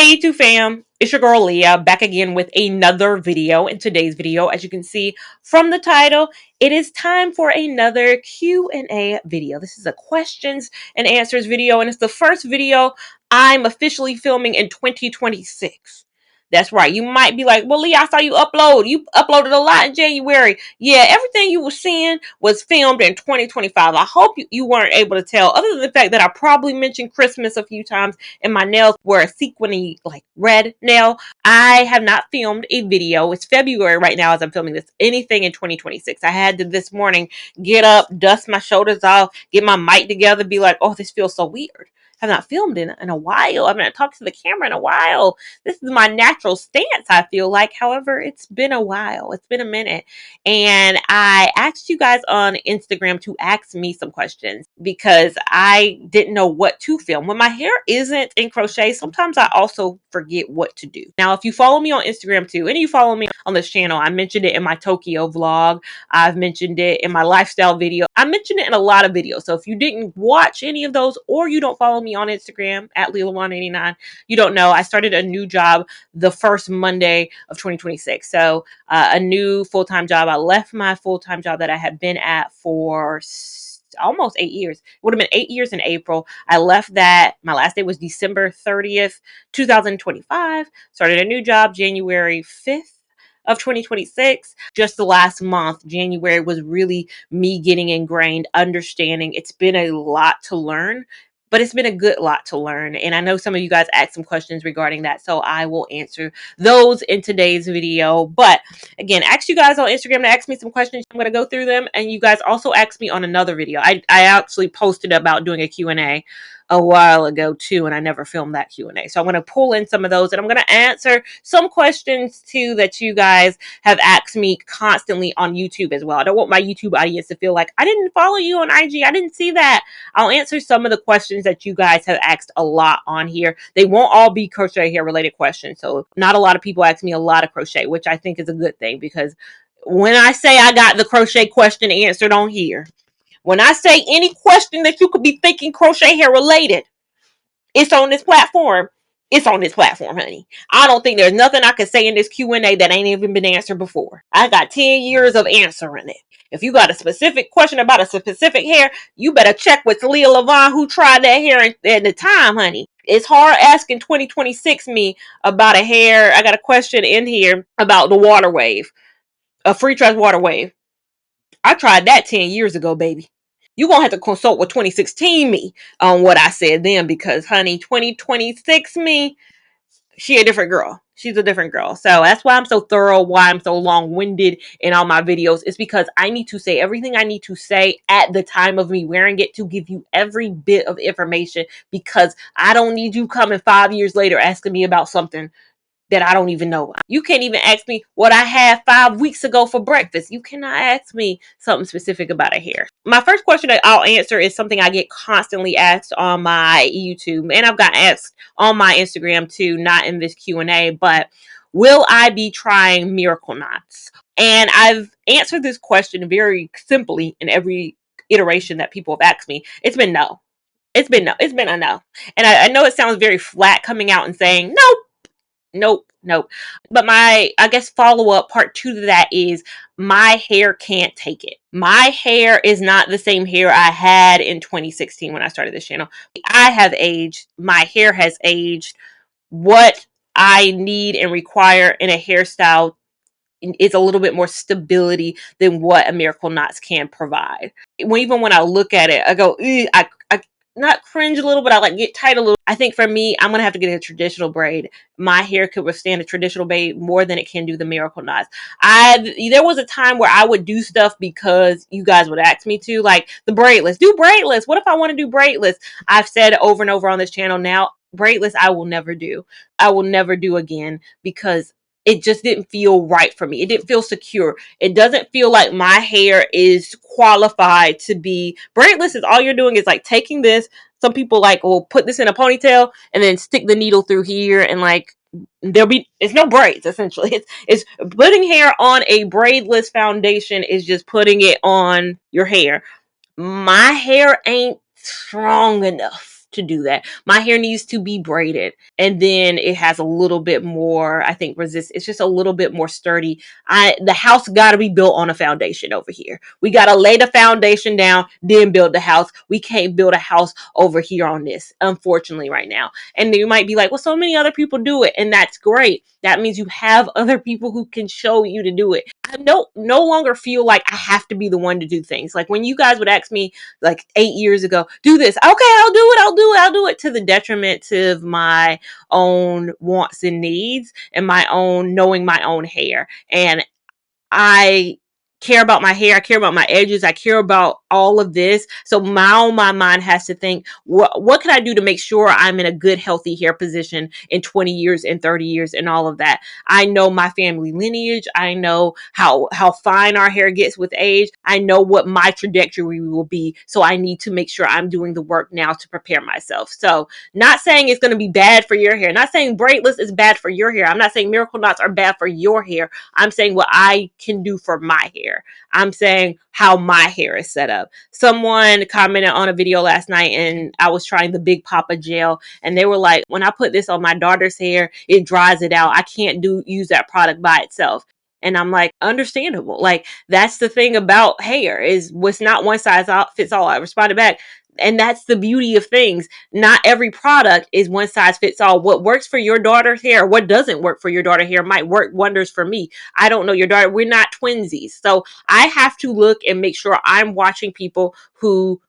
Hey YouTube fam, it's your girl Leah back again with another video. In today's video, as you can see from the title, it is time for another Q&A video. This is a questions and answers video, and it's the first video I'm officially filming in 2026. That's right. You might be like, well, Leah, I saw you upload. You uploaded a lot in January. Yeah, everything you were seeing was filmed in 2025. I hope you weren't able to tell, other than the fact that I probably mentioned Christmas a few times and my nails were a sequiny, like red nail. I have not filmed a video. It's February right now as I'm filming this. Anything in 2026. I had to this morning get up, dust my shoulders off, get my mic together, be like, oh, this feels so weird. I've not filmed in a while. I've not talked to the camera in a while. This is my natural stance, I feel like. However, it's been a while. It's been a minute. And I asked you guys on Instagram to ask me some questions because I didn't know what to film. When my hair isn't in crochet, sometimes I also forget what to do. Now, if you follow me on Instagram too, and you follow me on this channel, I mentioned it in my Tokyo vlog. I've mentioned it in my lifestyle video. I mentioned it in a lot of videos. So if you didn't watch any of those or you don't follow me on Instagram at Lia Lavon 89, you don't know. I started a new job the first Monday of 2026. So a new full-time job. I left my full-time job that I had been at for almost 8 years. It would have been 8 years in April. I left that. My last day was December 30th, 2025. Started a new job January 5th of 2026. Just the last month, January, was really me getting ingrained, understanding. It's been a lot to learn, but it's been a good lot to learn. And I know some of you guys asked some questions regarding that, so I will answer those in today's video. But again, ask you guys on Instagram to ask me some questions. I'm going to go through them. And you guys also asked me on another video. I actually posted about doing a Q&A a while ago too, and I never filmed that Q&A. So I'm going to pull in some of those, and I'm going to answer some questions too that you guys have asked me constantly on YouTube as well. I don't want my YouTube audience to feel like I didn't follow you on IG. I didn't see that. I'll answer some of the questions that you guys have asked a lot on here. They won't all be crochet hair related questions. So not a lot of people ask me a lot of crochet, which I think is a good thing, because when I say I got the crochet question answered on here, when I say any question that you could be thinking crochet hair related, it's on this platform. It's on this platform, honey. I don't think there's nothing I could say in this Q&A that ain't even been answered before. I got 10 years of answering it. If you got a specific question about a specific hair, you better check with Lia Lavon, who tried that hair at the time, honey. It's hard asking 2026 me about a hair. I got a question in here about the water wave, a free trust water wave. I tried that 10 years ago, baby. You're going to have to consult with 2016 me on what I said then, because, honey, 2026 me, she a different girl. She's a different girl. So that's why I'm so thorough, why I'm so long-winded in all my videos. It's because I need to say everything I need to say at the time of me wearing it to give you every bit of information, because I don't need you coming 5 years later asking me about something that I don't even know. You can't even ask me what I had 5 weeks ago for breakfast. You cannot ask me something specific about a hair. My first question that I'll answer is something I get constantly asked on my YouTube, and I've got asked on my Instagram too, not in this Q&A, but will I be trying miracle knots? And I've answered this question very simply in every iteration that people have asked me. It's been no. It's been no. It's been a no. And I know it sounds very flat coming out and saying, nope. Nope. But my, I guess, follow-up part 2 to that is my hair can't take it. My hair is not the same hair I had in 2016 when I started this channel. I have aged. My hair has aged. What I need and require in a hairstyle is a little bit more stability than what a Miracle Knots can provide. Even when I look at it, I go, I not cringe a little, but I like get tight a little. I think for me, I'm gonna have to get a traditional braid. My hair could withstand a traditional braid more than it can do the Miracle Knots. There was a time where I would do stuff because you guys would ask me to, like the braidless. Do braidless. What if I want to do braidless? I've said over and over on this channel now, braidless I will never do. I will never do again, because it just didn't feel right for me. It didn't feel secure. It doesn't feel like my hair is qualified to be braidless. Is all you're doing is like taking this. Some people like will put this in a ponytail and then stick the needle through here, and like it's no braids essentially. It's putting hair on a braidless foundation is just putting it on your hair. My hair ain't strong enough to do that. My hair needs to be braided, and then it has a little bit more, I think, resist. It's just a little bit more sturdy. The house got to be built on a foundation over here. We got to lay the foundation down, then build the house. We can't build a house over here on this, unfortunately, right now. And you might be like, well, so many other people do it, and that's great. That means you have other people who can show you to do it. I no longer feel like I have to be the one to do things. Like when you guys would ask me like 8 years ago, do this. Okay, I'll do it, to the detriment to my own wants and needs and my own knowing my own hair. And I care about my hair. I care about my edges. I care about all of this. So my mind has to think, what can I do to make sure I'm in a good, healthy hair position in 20 years and 30 years and all of that. I know my family lineage. I know how fine our hair gets with age. I know what my trajectory will be. So I need to make sure I'm doing the work now to prepare myself. So not saying it's going to be bad for your hair. Not saying braidless is bad for your hair. I'm not saying miracle knots are bad for your hair. I'm saying what I can do for my hair. I'm saying how my hair is set up. Someone commented on a video last night and I was trying the Big Papa gel and they were like, when I put this on my daughter's hair, it dries it out. I can't use that product by itself. And I'm like, understandable. Like that's the thing about hair is what's not one size fits all. I responded back. And that's the beauty of things. Not every product is one size fits all. What works for your daughter's hair, what doesn't work for your daughter's hair might work wonders for me. I don't know your daughter. We're not twinsies. So I have to look and make sure I'm watching people who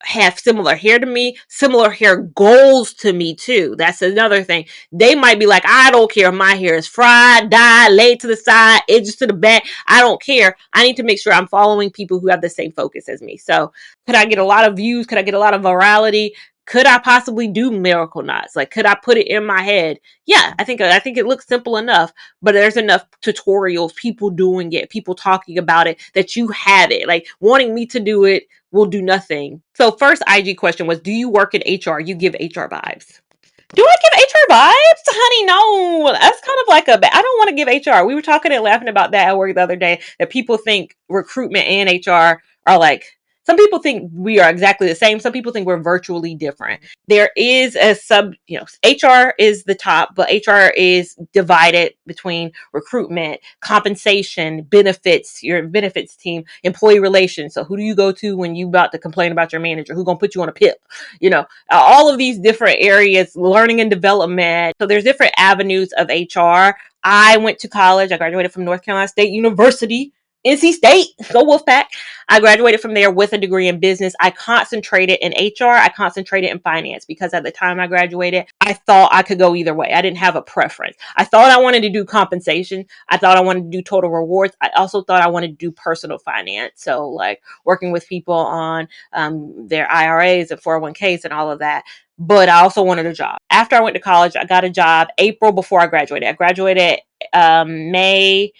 have similar hair to me, similar hair goals to me too. That's another thing. They might be like, I don't care if my hair is fried, dyed, laid to the side, edges to the back. I don't care. I need to make sure I'm following people who have the same focus as me. So could I get a lot of views? Could I get a lot of virality? Could I possibly do miracle knots? Like, could I put it in my head? Yeah, I think it looks simple enough, but there's enough tutorials, people doing it, people talking about it, that you have it. Like wanting me to do it will do nothing. So first IG question was, do you work in HR? You give HR vibes. Do I give HR vibes? Honey, no. That's kind of like I don't want to give HR. We were talking and laughing about that at work the other day, that people think recruitment and HR are like, some people think we are exactly the same. Some people think we're virtually different. There is a HR is the top, but HR is divided between recruitment, compensation, benefits, your benefits team, employee relations. So who do you go to when you about to complain about your manager? Who's going to put you on a PIP? All of these different areas, learning and development. So there's different avenues of HR. I went to college. I graduated from North Carolina State University, NC State, go Wolfpack. I graduated from there with a degree in business. I concentrated in HR. I concentrated in finance because at the time I graduated, I thought I could go either way. I didn't have a preference. I thought I wanted to do compensation. I thought I wanted to do total rewards. I also thought I wanted to do personal finance. So like working with people on their IRAs and 401ks and all of that. But I also wanted a job. After I went to college, I got a job April before I graduated. I graduated May.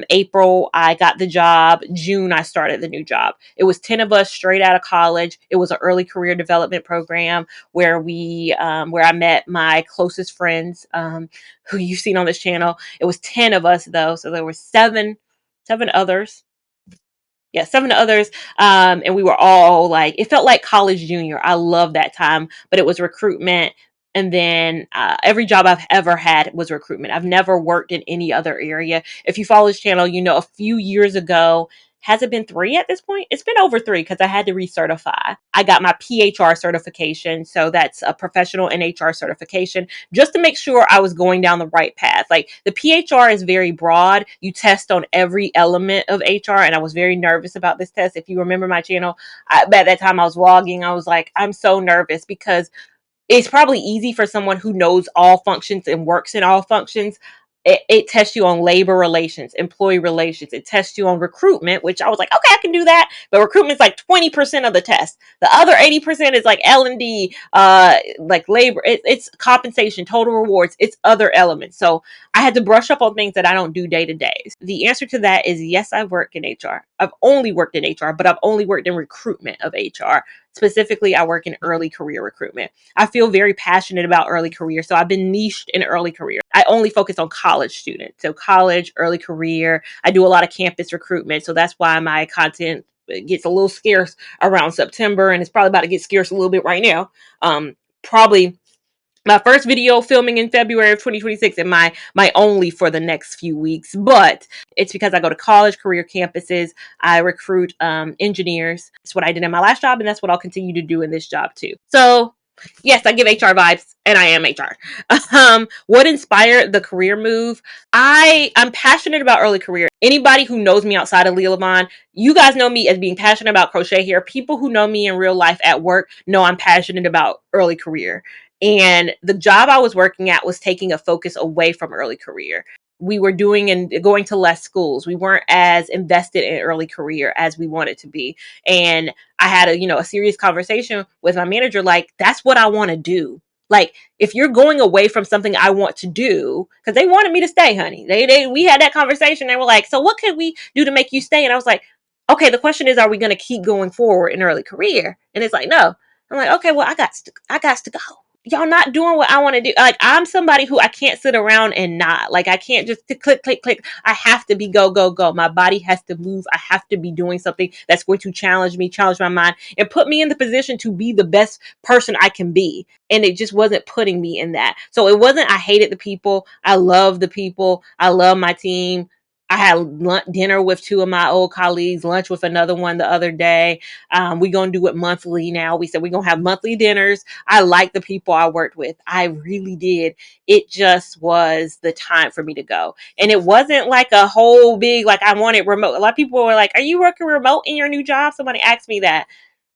April, I got the job. June, I started the new job. It was 10 of us straight out of college. It was an early career development program where where I met my closest friends, who you've seen on this channel. It was 10 of us though. So there were seven others. Yeah, seven others. And we were all like, it felt like college junior. I love that time, but it was recruitment. And then every job I've ever had was recruitment. I've never worked in any other area. If you follow this channel, a few years ago, has it been 3 at this point? It's been over 3 because I had to recertify. I got my PHR certification. So that's a professional in HR certification, just to make sure I was going down the right path. Like the PHR is very broad. You test on every element of HR. And I was very nervous about this test. If you remember my channel, at that time I was vlogging. I was like, I'm so nervous because it's probably easy for someone who knows all functions and works in all functions. It tests you on labor relations, employee relations. It tests you on recruitment, which I was like, okay, I can do that. But recruitment's like 20% of the test. The other 80% is like L&D, like labor. It's compensation, total rewards. It's other elements. So I had to brush up on things that I don't do day to day. The answer to that is yes, I work in HR. I've only worked in HR, but I've only worked in recruitment of HR. Specifically, I work in early career recruitment. I feel very passionate about early career. So I've been niched in early career. I only focus on college students. So college, early career. I do a lot of campus recruitment. So that's why my content it gets a little scarce around September, and it's probably about to get scarce a little bit right now. Probably my first video filming in February of 2026, and my only for the next few weeks. But it's because I go to college, career campuses. I recruit engineers. That's what I did in my last job, and that's what I'll continue to do in this job too. So yes, I give HR vibes, and I am HR. What inspired the career move? I'm passionate about early career. Anybody who knows me outside of Lia Lavon, you guys know me as being passionate about crochet hair. People who know me in real life at work know I'm passionate about early career. And the job I was working at was taking a focus away from early career. We were doing and going to less schools. We weren't as invested in early career as we wanted to be. And I had a serious conversation with my manager, like, that's what I want to do. Like, if you're going away from something I want to do, because they wanted me to stay, honey. We had that conversation. They were like, so what can we do to make you stay? And I was like, okay, the question is, are we going to keep going forward in early career? And it's like, no. I'm like, okay, well, I got to go. Y'all not doing what I want to do. Like, I'm somebody who I can't sit around and not. Like, I can't just click, click, click. I have to be go, go, go. My body has to move. I have to be doing something that's going to challenge me, challenge my mind, and put me in the position to be the best person I can be. And it just wasn't putting me in that. So it wasn't, I hated the people. I love the people. I love my team. I had dinner with two of my old colleagues, lunch with another one the other day. We're going to do it monthly now. We said we're going to have monthly dinners. I like the people I worked with. I really did. It just was the time for me to go. And it wasn't like a whole big, like, I wanted remote. A lot of people were like, are you working remote in your new job? Somebody asked me that.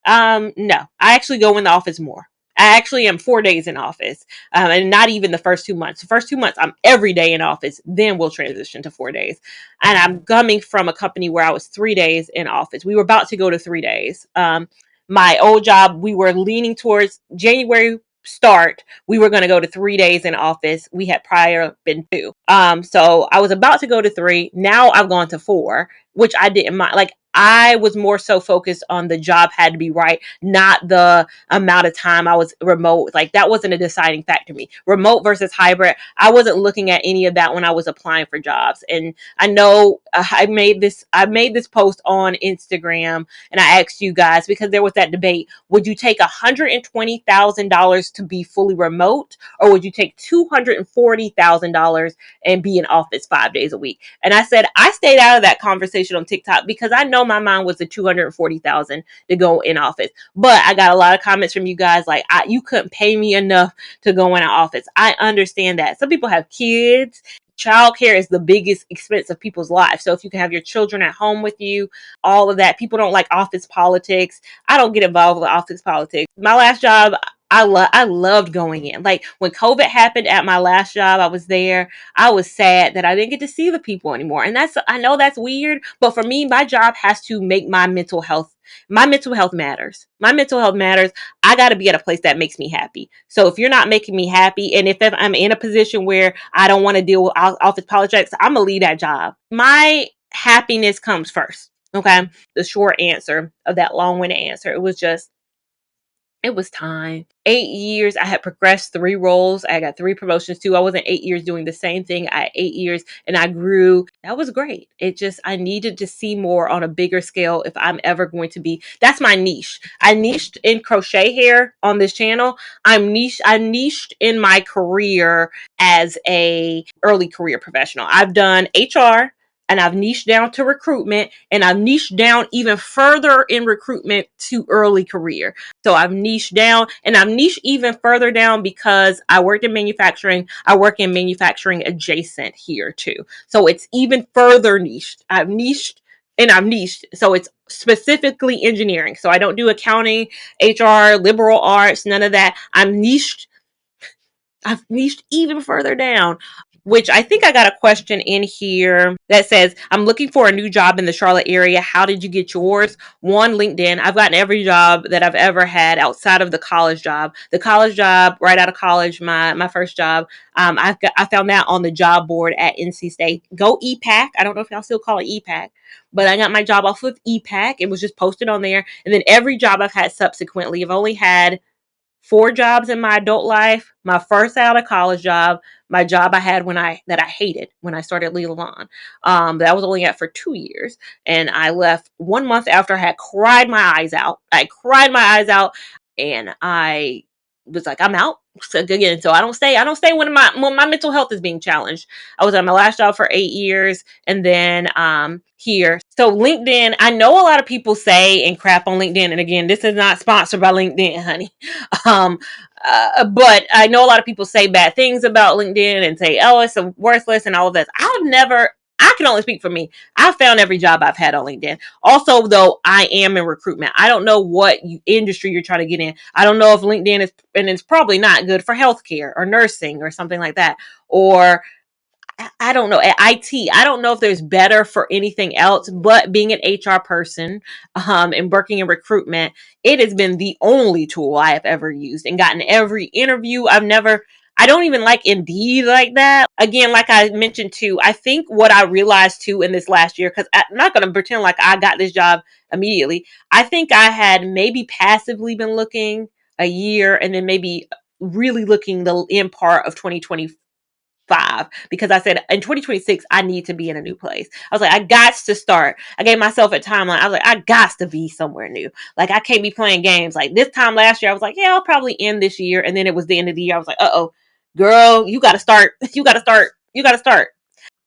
No, I actually go in the office more. I actually am 4 days in office, and not even the first 2 months. The first 2 months, I'm every day in office. Then we'll transition to 4 days. And I'm coming from a company where I was 3 days in office. We were about to go to 3 days. My old job, we were leaning towards January start. We were going to go to 3 days in office. We had prior been 2. So I was about to go to 3. Now I've gone to 4, which I didn't mind. Like, I was more so focused on the job had to be right, not the amount of time I was remote. Like, that wasn't a deciding factor to me. Remote versus hybrid, I wasn't looking at any of that when I was applying for jobs. And I know I made this post on Instagram, and I asked you guys, because there was that debate, would you take $120,000 to be fully remote, or would you take $240,000 and be in office 5 days a week? And I said I stayed out of that conversation on TikTok because I know my mind was the 240,000 to go in office. But I got a lot of comments from you guys like, you couldn't pay me enough to go in an office. I understand that. Some people have kids. Childcare is the biggest expense of people's lives. So if you can have your children at home with you, all of that. People don't like office politics. I don't get involved with office politics. My last job, I loved going in. Like, when COVID happened at my last job, I was there. I was sad that I didn't get to see the people anymore. And I know that's weird, but for me, my job has to make my mental health matters. My mental health matters. I got to be at a place that makes me happy. So if you're not making me happy, and if I'm in a position where I don't want to deal with office politics, I'm going to leave that job. My happiness comes first. Okay. The short answer of that long-winded answer, it was time. 8 years. I had progressed 3 roles. I got 3 promotions too. I wasn't 8 years doing the same thing. I 8 years and I grew. That was great. I needed to see more on a bigger scale if I'm ever going to be. That's my niche. I niched in crochet hair on this channel. I niched in my career as a early career professional. I've done HR, and I've niched down to recruitment, and I've niched down even further in recruitment to early career. So I've niched down, and I've niched even further down because I worked in manufacturing. I work in manufacturing adjacent here too. So it's even further niched. I've niched and I've niched. So it's specifically engineering. So I don't do accounting, HR, liberal arts, none of that. I've niched even further down, which I think I got a question in here that says, I'm looking for a new job in the Charlotte area. How did you get yours? One, LinkedIn. I've gotten every job that I've ever had outside of the college job. The college job, right out of college, my first job, I found that on the job board at NC State. Go EPAC. I don't know if y'all still call it EPAC, but I got my job off of EPAC. It was just posted on there. And then every job I've had subsequently, I've only had four jobs in my adult life. My first out of college job, my job I had that I hated when I started Lia Lavon. That I was only at for 2 years, and I left 1 month after I had cried my eyes out. I cried my eyes out, and I was like, I'm out. So again, so I don't stay. I don't stay when my mental health is being challenged. I was at my last job for 8 years, and then here. So LinkedIn, I know a lot of people say and crap on LinkedIn, and again, this is not sponsored by LinkedIn, honey. Um, but I know a lot of people say bad things about LinkedIn and say, oh, it's a worthless and all of this. I've never. I can only speak for me. I've found every job I've had on LinkedIn. Also, though, I am in recruitment. I don't know what industry you're trying to get in. I don't know if LinkedIn is, and it's probably not good for healthcare or nursing or something like that. Or I don't know, at IT. I don't know if there's better for anything else, but being an HR person and working in recruitment, it has been the only tool I have ever used and gotten every interview. I don't even like Indeed like that. Again, like I mentioned too, I think what I realized too in this last year, because I'm not going to pretend like I got this job immediately. I think I had maybe passively been looking a year and then maybe really looking the end part of 2025 because I said in 2026 I need to be in a new place. I was like, I got to start. I gave myself a timeline. I was like, I got to be somewhere new. Like I can't be playing games. Like this time last year, I was like, yeah, I'll probably end this year, and then it was the end of the year. I was like, girl, you got to start. You got to start. You got to start.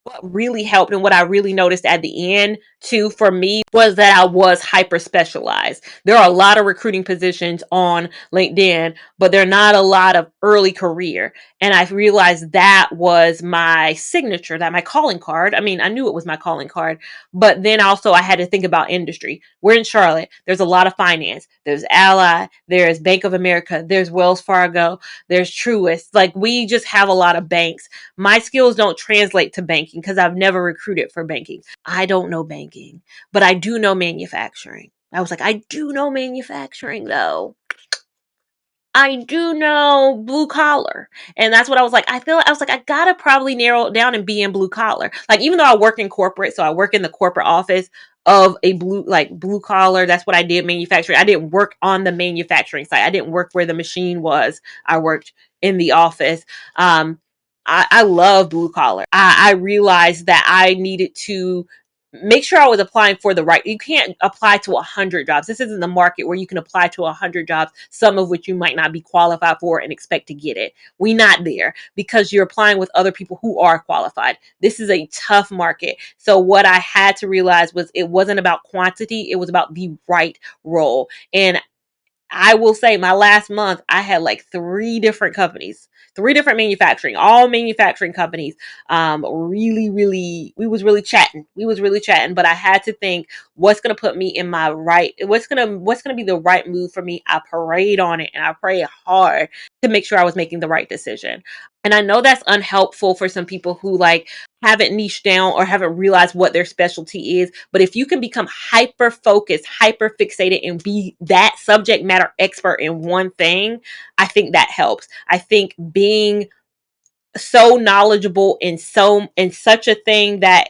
What really helped and what I really noticed at the end too for me was that I was hyper specialized. There are a lot of recruiting positions on LinkedIn, but there are not a lot of early career. And I realized that was my signature, that my calling card. I mean, I knew it was my calling card, but then also I had to think about industry. We're in Charlotte. There's a lot of finance. There's Ally. There's Bank of America. There's Wells Fargo. There's Truist. Like we just have a lot of banks. My skills don't translate to banking because I've never recruited for banking. I don't know banking, but I do know manufacturing. I was like, I do know manufacturing though. I do know blue collar. And that's what I was like. I was like, I gotta probably narrow it down and be in blue collar. Like, even though I work in corporate, so I work in the corporate office of a blue collar. That's what I did manufacturing. I didn't work on the manufacturing site. I didn't work where the machine was. I worked in the office. I love blue collar. I realized that I needed to make sure I was applying for the right. You can't apply to 100 jobs. This isn't the market where you can apply to 100 jobs, some of which you might not be qualified for and expect to get it. We not there because you're applying with other people who are qualified. This is a tough market. So what I had to realize was it wasn't about quantity. It was about the right role. And I will say my last month, I had like three different companies, three different all manufacturing companies. We was really chatting. We was really chatting, but I had to think what's going to put me in my right, what's going to be the right move for me. I prayed on it and I prayed hard to make sure I was making the right decision. And I know that's unhelpful for some people who like haven't niched down or haven't realized what their specialty is. But if you can become hyper focused, hyper fixated, and be that subject matter expert in one thing, I think that helps. I think being so knowledgeable in such a thing that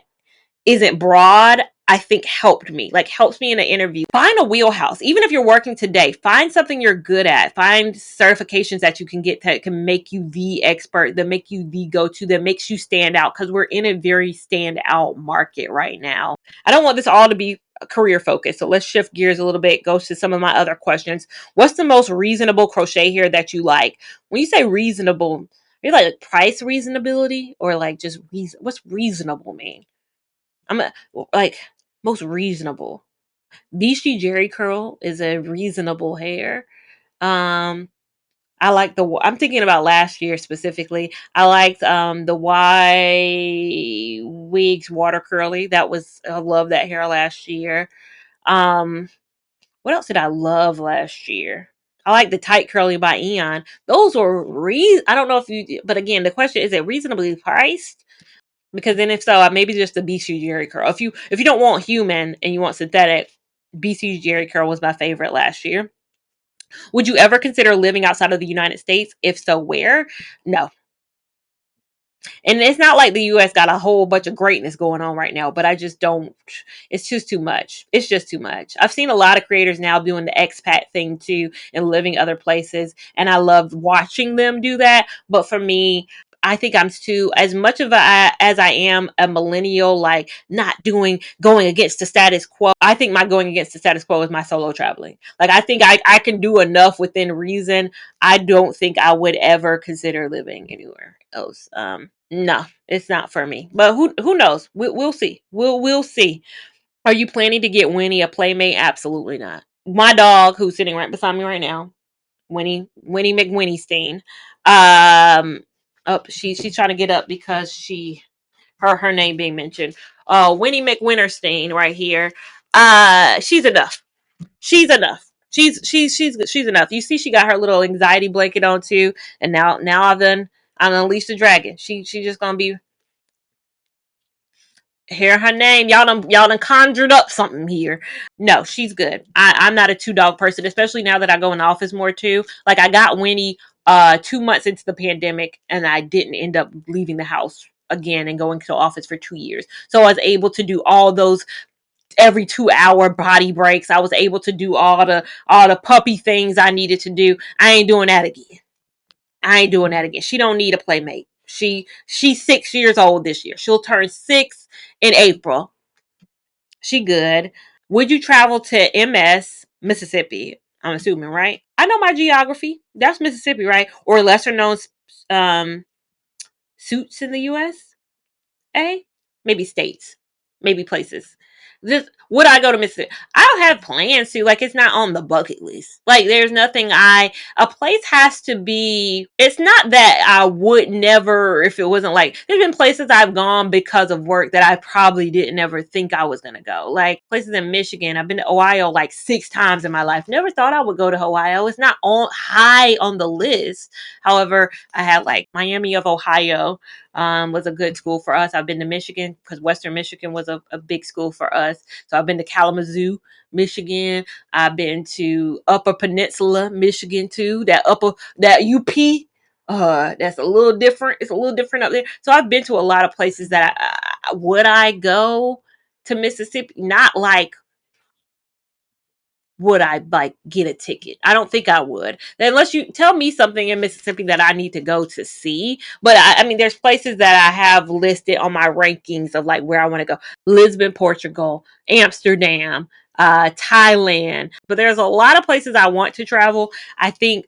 isn't broad, I think helps me in an interview. Find a wheelhouse. Even if you're working today, find something you're good at. Find certifications that you can get that can make you the expert, that make you the go-to, that makes you stand out, because we're in a very stand out market right now. I don't want this all to be career focused. So let's shift gears a little bit, go to some of my other questions. What's the most reasonable crochet hair that you like? When you say reasonable, you like price reasonability or like just what's reasonable mean? I'm a, like most reasonable. BC Jerry curl is a reasonable hair. Um, I like I'm thinking about last year specifically. I liked the Y wigs water curly. I love that hair last year. Um, what else did I love last year? I like the tight curly by Eon. Those were I don't know if you, but again, the question is it reasonably priced? Because then if so, maybe just the BC Jerry curl. If you don't want human and you want synthetic, BC Jerry curl was my favorite last year. Would you ever consider living outside of the United States? If so, where? No. And it's not like the US got a whole bunch of greatness going on right now, but I just don't, it's just too much. It's just too much. I've seen a lot of creators now doing the expat thing too and living other places. And I love watching them do that. But for me, I think I'm too, as much of as I am a millennial, like not doing, going against the status quo. I think my going against the status quo is my solo traveling. Like, I think I can do enough within reason. I don't think I would ever consider living anywhere else. No, it's not for me. But who knows? We'll see. We'll see. Are you planning to get Winnie a playmate? Absolutely not. My dog, who's sitting right beside me right now, Winnie McWinniestein. Up, she's trying to get up because her name being mentioned. Winnie McWinterstein right here. She's enough. She's enough. She's enough. You see, she got her little anxiety blanket on too, and now I've unleashed the dragon. She just gonna be, hear her name. Y'all done conjured up something here. No, she's good. I'm not a two dog person, especially now that I go in the office more too. Like, I got Winnie 2 months into the pandemic, and I didn't end up leaving the house again and going to the office for 2 years. So I was able to do all those every 2 hour body breaks. I was able to do all the puppy things I needed to do. I ain't doing that again. I ain't doing that again. She don't need a playmate. She's 6 years old this year. She'll turn 6 in April. She good. Would you travel to MS Mississippi? I'm assuming, right? I know my geography. That's Mississippi, right? Or lesser known um suits in the US. Maybe states, maybe places. This, would I go to Mississippi? I don't have plans to. Like, it's not on the bucket list. Like, there's nothing a place has to be. It's not that I would never, if it wasn't like, there's been places I've gone because of work that I probably didn't ever think I was gonna go. Like places in Michigan. I've been to Ohio like 6 times in my life. Never thought I would go to Ohio. It's not on high on the list. However, I had like Miami of Ohio, was a good school for us. I've been to Michigan because Western Michigan was a big school for us. So I've been to Kalamazoo, Michigan. I've been to Upper Peninsula, Michigan too. That UP. That's a little different. It's a little different up there. So I've been to a lot of places that would I go to Mississippi? Not like, would I like get a ticket? I don't think I would. Unless you tell me something in Mississippi that I need to go to see. But I mean, there's places that I have listed on my rankings of like where I want to go. Lisbon, Portugal, Amsterdam, Thailand. But there's a lot of places I want to travel. I think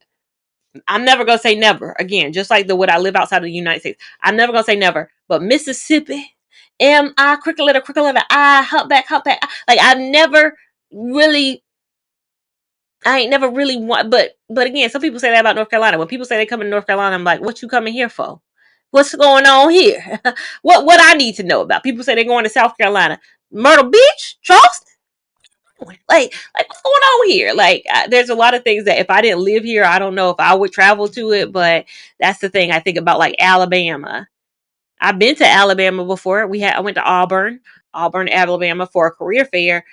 I'm never gonna say never. Again, just like the would I live outside of the United States. I'm never gonna say never. But Mississippi, cricket letter, I, humpback, humpback. Like, really I ain't never really want, but again, some people say that about North Carolina. When people say they come to North Carolina, I'm like, what you coming here for? What's going on here? What I need to know about? People say they're going to South Carolina, Myrtle Beach, Charleston. Like what's going on here? Like, there's a lot of things that if I didn't live here, I don't know if I would travel to it. But that's the thing I think about, like Alabama. I've been to Alabama before. I went to Auburn, Alabama for a career fair.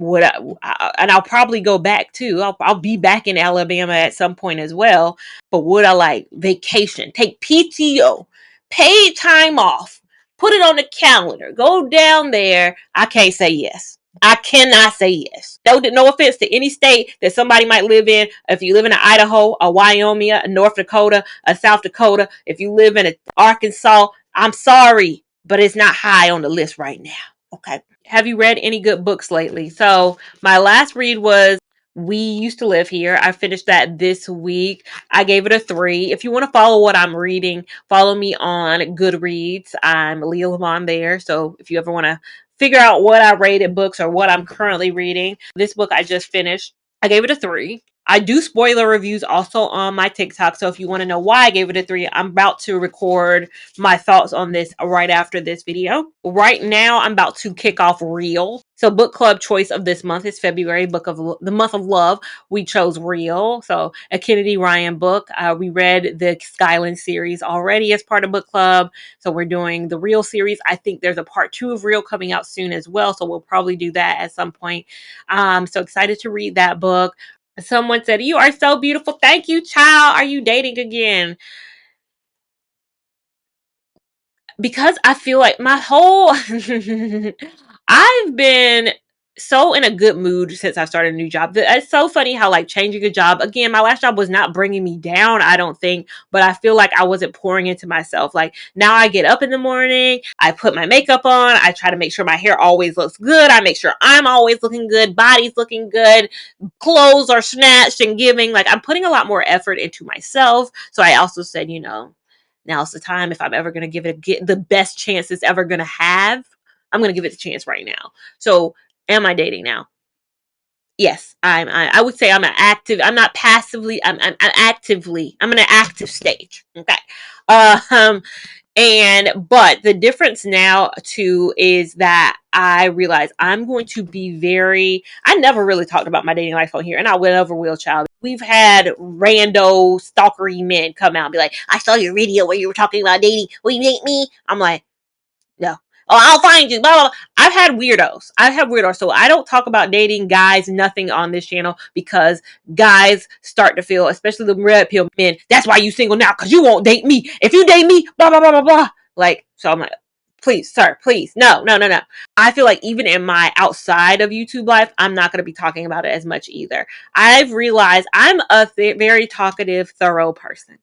And I'll probably go back too. I'll be back in Alabama at some point as well. But would I like vacation, take PTO, paid time off, put it on the calendar, go down there? I can't say yes. I cannot say yes. No offense to any state that somebody might live in. If you live in Idaho, a Wyoming, a North Dakota, a South Dakota, if you live in Arkansas, I'm sorry, but it's not high on the list right now. Okay. Have you read any good books lately? So my last read was We Used to Live Here. I finished that this week. I gave it a 3. If you want to follow what I'm reading, follow me on Goodreads. I'm Lia Lavon there. So if you ever want to figure out what I rated books or what I'm currently reading, this book I just finished, I gave it a 3. I do spoiler reviews also on my TikTok. So if you want to know why I gave it a 3, I'm about to record my thoughts on this right after this video. Right now, I'm about to kick off Real. So book club choice of this month is February, the month of love. We chose Real. So a Kennedy Ryan book. We read the Skyland series already as part of book club. So we're doing the Real series. I think there's a part 2 of Real coming out soon as well. So we'll probably do that at some point. So excited to read that book. Someone said, "You are so beautiful." Thank you, child. Are you dating again? because I feel like my whole I've been so in a good mood since I started a new job. It's so funny how like changing a job again, my last job was not bringing me down, I don't think, but I feel like I wasn't pouring into myself. Like now I get up in the morning, I put my makeup on, I try to make sure my hair always looks good, I make sure I'm always looking good, body's looking good, clothes are snatched and giving. Like I'm putting a lot more effort into myself. So I also said, now's the time. If I'm ever going to get the best chance it's ever going to have, I'm going to give it the chance right now. So am I dating now? Yes, I would say I'm an active. I'm not passively. I'm actively. I'm in an active stage. Okay. Um, but the difference now too is that I realize I'm going to be very. I never really talked about my dating life on here, and I never will, child. We've had rando stalkery men come out and be like, "I saw your video where you were talking about dating. Will you date me?" I'm like, no. Oh, I'll find you. Blah, blah, blah. I've had weirdos. So I don't talk about dating guys, nothing on this channel because guys start to feel, especially the red pill men, that's why you single now because you won't date me. If you date me, blah, blah, blah, blah, blah. Like, so I'm like, please, sir, please. No, no, no, no. I feel like even in my outside of YouTube life, I'm not going to be talking about it as much either. I've realized I'm a very talkative, thorough person.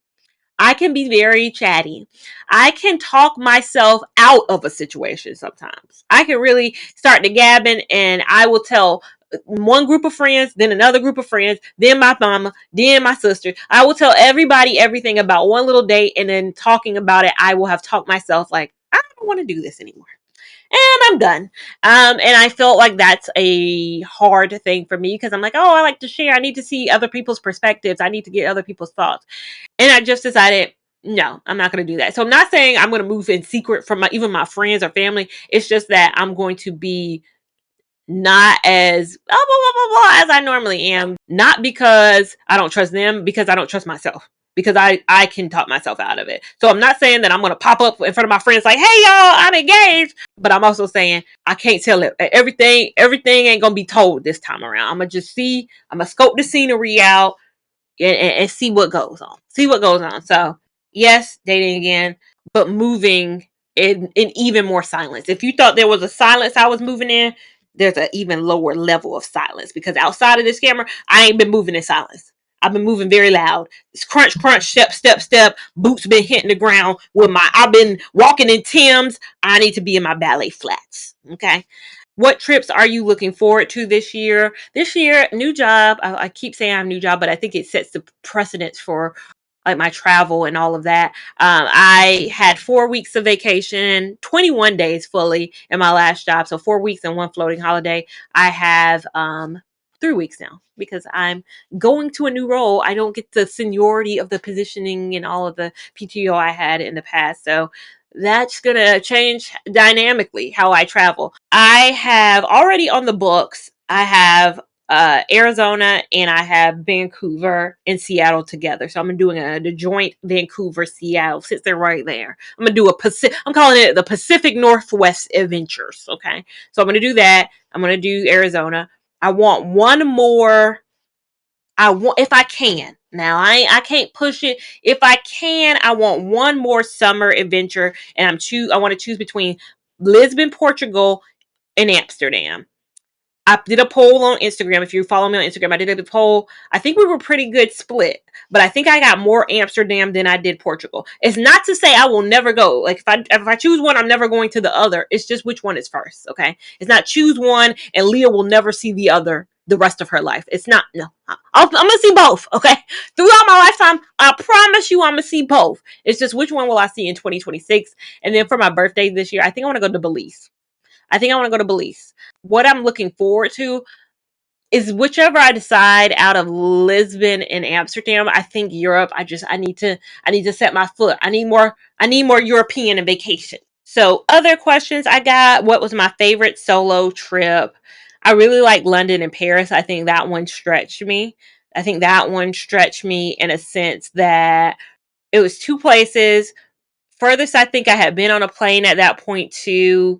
I can be very chatty. I can talk myself out of a situation sometimes. I can really start to gabbing and I will tell one group of friends, then another group of friends, then my mama, then my sister. I will tell everybody everything about one little date and then talking about it, I will have talked myself like, I don't want to do this anymore. And I'm done. And I felt like that's a hard thing for me because I'm like, oh, I like to share. I need to see other people's perspectives. I need to get other people's thoughts. And I just decided, no, I'm not going to do that. So I'm not saying I'm going to move in secret from even my friends or family. It's just that I'm going to be not as blah, blah, blah, blah, blah, as I normally am. Not because I don't trust them, because I don't trust myself. Because I can talk myself out of it. So I'm not saying that I'm going to pop up in front of my friends like, hey, y'all, I'm engaged. But I'm also saying I can't tell it. Everything ain't going to be told this time around. I'm going to just see. I'm going to scope the scenery out and see what goes on. See what goes on. So yes, dating again, but moving in even more silence. If you thought there was a silence I was moving in, there's an even lower level of silence because outside of this camera, I ain't been moving in silence. I've been moving very loud. It's crunch, crunch, step, step, step. Boots been hitting the ground with I've been walking in Tim's. I need to be in my ballet flats. Okay. What trips are you looking forward to this year? This year, new job. I keep saying I'm new job, but I think it sets the precedence for like my travel and all of that. I had 4 weeks of vacation, 21 days fully in my last job. So 4 weeks and one floating holiday. I have 3 weeks now because I'm going to a new role. I don't get the seniority of the positioning and all of the PTO I had in the past. So that's going to change dynamically how I travel. I have already on the books, I have Arizona and I have Vancouver and Seattle together. So I'm doing the joint Vancouver Seattle since they're right there. I'm gonna do I'm calling it the Pacific Northwest Adventures. Okay, so I'm gonna do that. I'm gonna do Arizona. I want one more. If I can. Now I can't push it. If I can, I want one more summer adventure, and I want to choose between Lisbon, Portugal, and Amsterdam. I did a poll on Instagram. If you follow me on Instagram, I did a poll. I think we were pretty good split, but I think I got more Amsterdam than I did Portugal. It's not to say I will never go. Like if I choose one, I'm never going to the other. It's just which one is first. Okay, it's not choose one and Leah will never see the other the rest of her life. It's not. No, I'm gonna see both. Okay, throughout my lifetime, I promise you, I'm gonna see both. It's just which one will I see in 2026? And then for my birthday this year, I think I want to go to Belize. I think I want to go to Belize. What I'm looking forward to is whichever I decide out of Lisbon and Amsterdam. I think Europe. I need to set my foot. I need more European and vacation. So other questions I got, what was my favorite solo trip? I really like London and Paris. I think that one stretched me. I think that one stretched me in a sense that it was two places. Furthest I think I had been on a plane at that point too.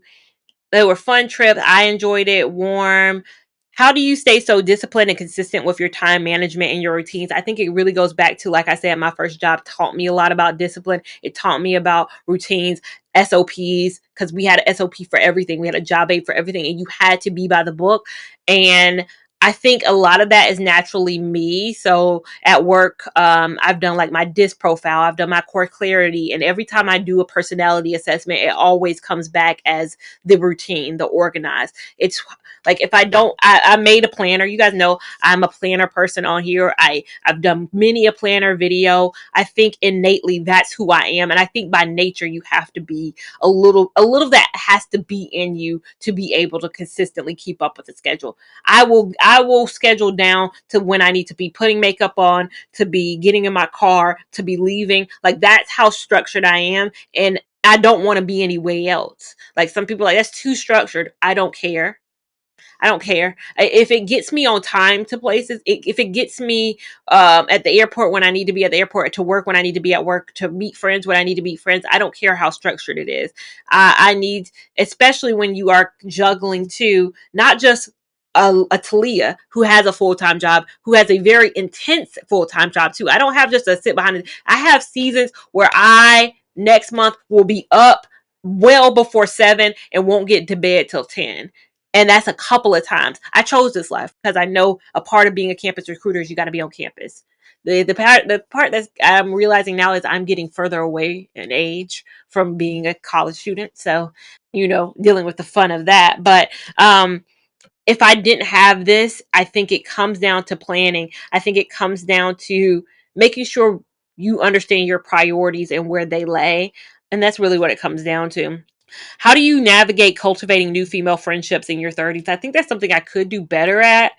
They were fun trips. I enjoyed it. Warm. How do you stay so disciplined and consistent with your time management and your routines? I think it really goes back to, like I said, my first job taught me a lot about discipline. It taught me about routines. SOPs because we had an SOP for everything. We had a job aid for everything, and you had to be by the book. And I think a lot of that is naturally me. So at work, I've done like my DISC profile, I've done my core clarity, and every time I do a personality assessment, it always comes back as the routine, the organized. It's like if I don't, I made a planner. You guys know I'm a planner person on here. I've done many a planner video. I think innately that's who I am, and I think by nature you have to be a little of that has to be in you to be able to consistently keep up with the schedule. I will schedule down to when I need to be putting makeup on, to be getting in my car, to be leaving. Like that's how structured I am, and I don't want to be any way else. Like some people are like that's too structured. I don't care. I don't care if it gets me on time to places. If it gets me at the airport when I need to be at the airport, to work when I need to be at work, to meet friends when I need to meet friends. I don't care how structured it is. I need, especially when you are juggling too, not just a Talia who has a full-time job, who has a very intense full-time job too. I don't have just a sit behind it. I have seasons where I next month will be up well before 7 and won't get to bed till 10, and that's a couple of times. I chose this life because I know a part of being a campus recruiter is you got to be on campus. The part that I'm realizing now is I'm getting further away in age from being a college student. So, dealing with the fun of that. But if I didn't have this, I think it comes down to planning. I think it comes down to making sure you understand your priorities and where they lay. And that's really what it comes down to. How do you navigate cultivating new female friendships in your 30s? I think that's something I could do better at.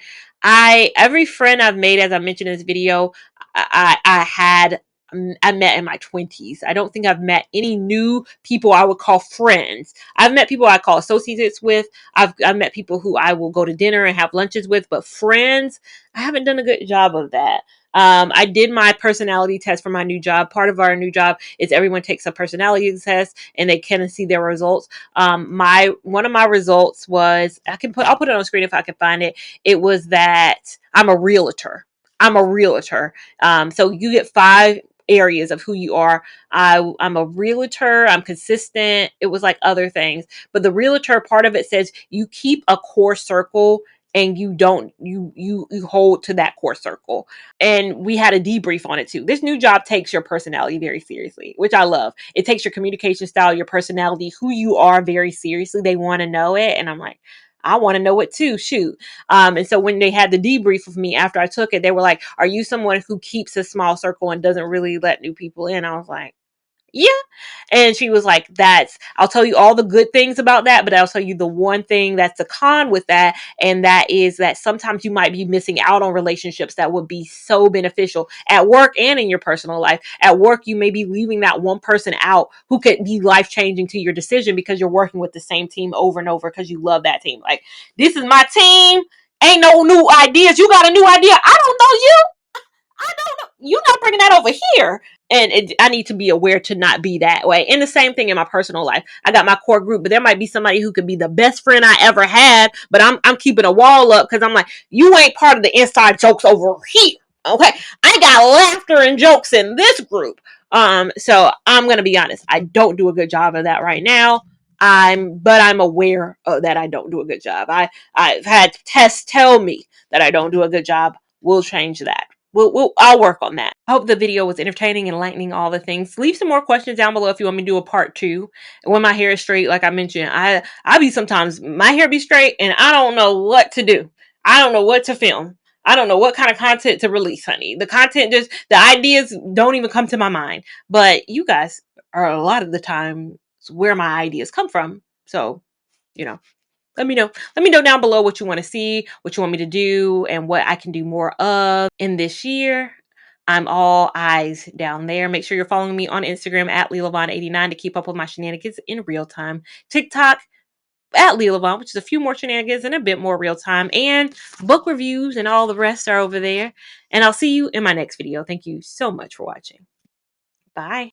Every friend I've made, as I mentioned in this video, I met in my 20s. I don't think I've met any new people I would call friends. I've met people I call associates with. I've met people who I will go to dinner and have lunches with, but friends, I haven't done a good job of that. I did my personality test for my new job. Part of our new job is everyone takes a personality test and they can see their results. My one of my results was I'll put it on the screen if I can find it. It was that I'm a realtor. I'm a realtor. So you get 5 areas of who you are. I'm a realtor. I'm consistent. It was like other things, but the realtor part of it says you keep a core circle and you don't you hold to that core circle. And we had a debrief on it too. This new job takes your personality very seriously, which I love. It takes your communication style, your personality, who you are very seriously. They want to know it, and I'm like, I want to know it too. Shoot. And so when they had the debrief of me after I took it, they were like, "Are you someone who keeps a small circle and doesn't really let new people in?" I was like, yeah. And she was like, I'll tell you all the good things about that, but I'll tell you the one thing that's a con with that. And that is that sometimes you might be missing out on relationships that would be so beneficial at work and in your personal life. At work, you may be leaving that one person out who could be life changing to your decision because you're working with the same team over and over because you love that team. Like, this is my team. Ain't no new ideas. You got a new idea. I don't know you. I don't know. You're not bringing that over here. And I need to be aware to not be that way. And the same thing in my personal life. I got my core group, but there might be somebody who could be the best friend I ever had, but I'm keeping a wall up because I'm like, you ain't part of the inside jokes over here. Okay. I got laughter and jokes in this group. So I'm gonna be honest. I don't do a good job of that right now. But I'm aware that I don't do a good job. I've had tests tell me that I don't do a good job. We'll change that. I'll work on that. I hope the video was entertaining, enlightening, all the things. Leave some more questions down below if you want me to do a part 2. When my hair is straight, like I mentioned, I be sometimes my hair be straight and I don't know what to do. I don't know what to film. I don't know what kind of content to release, honey. The ideas don't even come to my mind. But you guys are a lot of the time where my ideas come from. So, you know. Let me know. Let me know down below what you want to see, what you want me to do, and what I can do more of in this year. I'm all eyes down there. Make sure you're following me on Instagram at Lia Lavon 89 to keep up with my shenanigans in real time. TikTok at Lia Lavon, which is a few more shenanigans and a bit more real time. And book reviews and all the rest are over there. And I'll see you in my next video. Thank you so much for watching. Bye.